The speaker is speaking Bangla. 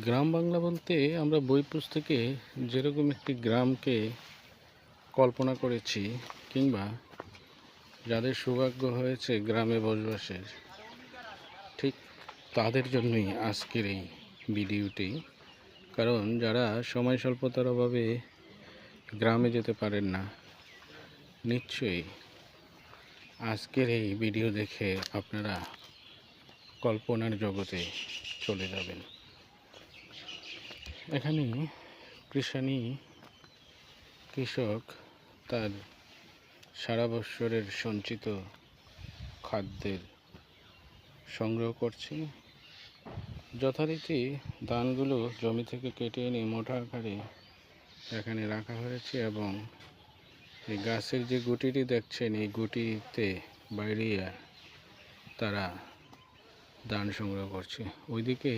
গ্রাম বাংলা বলতে আমরা বই পুস্তকে যেরকম একটি গ্রামকে কল্পনা করেছি, কিংবা যাদের সৌভাগ্য হয়েছে গ্রামে বসবাসের, ঠিক তাদের জন্যই আজকের এই ভিডিওটি। কারণ যারা সময় স্বল্পতার অভাবে গ্রামে যেতে পারেন না, নিশ্চয়ই আজকের এই ভিডিও দেখে আপনারা কল্পনার জগতে চলে যাবেন। এখানে কৃষক তার সারা বৎসরের সঞ্চিত খাদ্যের সংগ্রহ করছে। যথারীতি ধানগুলো জমি থেকে কেটে এনে মোটা আকারে এখানে রাখা হয়েছে, এবং এই গাছের যে গুটিটি দেখছেন, এই গুটিতে বাইরে তারা ধান সংগ্রহ করছে। ওইদিকে